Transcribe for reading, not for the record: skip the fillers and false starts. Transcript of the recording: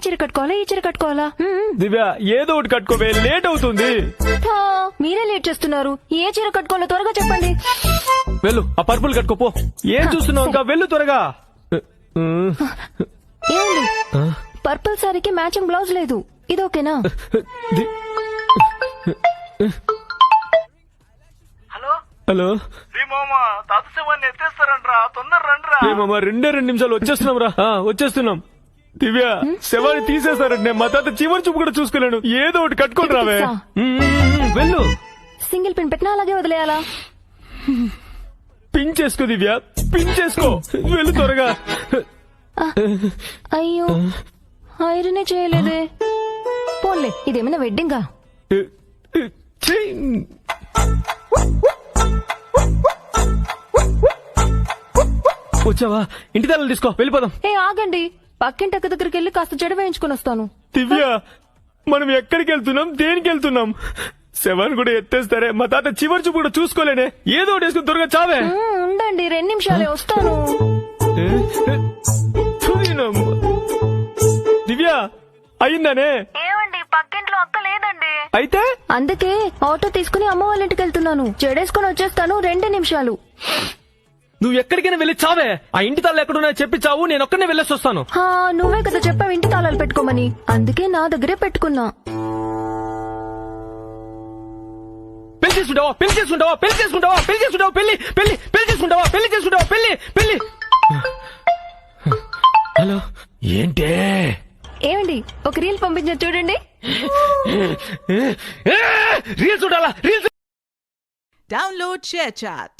చీర కట్టుకోవాలా ఈ చీర కట్టుకోవాలా? దివ్య ఏదో ఒకటి కట్టుకోవే, లేట్ అవుతుంది. మీరే లేట్ చేస్తున్నారు. ఏ చీర కట్టుకోవాలో త్వరగా చెప్పండి. వెళ్ళు, ఆ పర్పుల్ కట్టుకోపో. ఏం చూస్తున్నావు ఇంకా, వెళ్ళు త్వరగా. ఏమండి, పర్పుల్ సారీకి మ్యాచింగ్ బ్లౌజ్ లేదు, ఇది ఓకేనా? హలో తాత శవాన్ని ఎత్తేస్తారంట్రా, తొందర రండిరా. ఏమమ్మా, 2 నిమిషాలు వచ్చేస్తున్నాం రా. వచ్చేస్తున్నాం. దివ్య శవాన్ని తీసేస్తారంటే మా తాత చివరి చూపు కూడా చూసుకోలేను. ఏదో ఒకటి కట్టుకొని రావే. వెళ్ళు. సింగిల్ పిన్ పెట్టినా అలాగే వదిలేయాలా? పిన్ చేసుకో దివ్య, పిన్ చేసుకో. వెళ్ళు త్వరగా. అయ్యో, ఐరనే చేయలేదే. పోన్లే, ఇదేమైనా వెడ్డింగా? వచ్చావా? ఇంటి తల్లి తీసుకో, వెళ్ళిపోదాం. ఆగండి, పక్కింటి అక్క దగ్గరికి వెళ్ళి కాస్త జడ వేయించుకుని వస్తాను. దివ్య, మనం ఎక్కడికి వెళ్తున్నాం, దేనికి వెళ్తున్నాం? శవాన్ని కూడా ఎత్తేస్తారే, మా తాత చివరి చూపు కూడా చూసుకోలేనే. ఏదో ఒకటి వేసుకుని త్వరగా చావే. ఉండండి, 2 నిమిషాలే, వస్తాను. దివ్య, అయిందనే? ఏమండి, పక్కింట్లో అక్క లేదండి. అయితే అందుకే ఆటో తీసుకుని అమ్మ వాళ్ళ ఇంటికి వెళ్తున్నాను. జడేసుకుని వచ్చేస్తాను, 2 నిమిషాలు. నువ్వు ఎక్కడికైనా వెళ్ళి చావే. ఆ ఇంటి తాళ్ళు ఎక్కడున్నా చెప్పి చావు, నేను ఒక్కనే వెళ్ళేసి వస్తాను. నువ్వే కదా చెప్పావు ఇంటి తాళాలు పెట్టుకోమని, అందుకే నా దగ్గరే పెట్టుకున్నా. పెళ్లి చేసుకుంటావా, పెళ్లి చేసుకుంటావా, పెళ్లి చేసుకుంటావా, పెళ్లి చేసుకుంటావా, పెళ్లి పెళ్లి పెళ్లి చేసుకుంటావా, పెళ్లి చేసుకుంటావా, పెళ్లి పెళ్లి. హలో, ఏంటే? ఏమండి, ఒక రీల్ పంపించారు చూడండి. రీల్స్ చూడాలా? Reels Download ShareChat.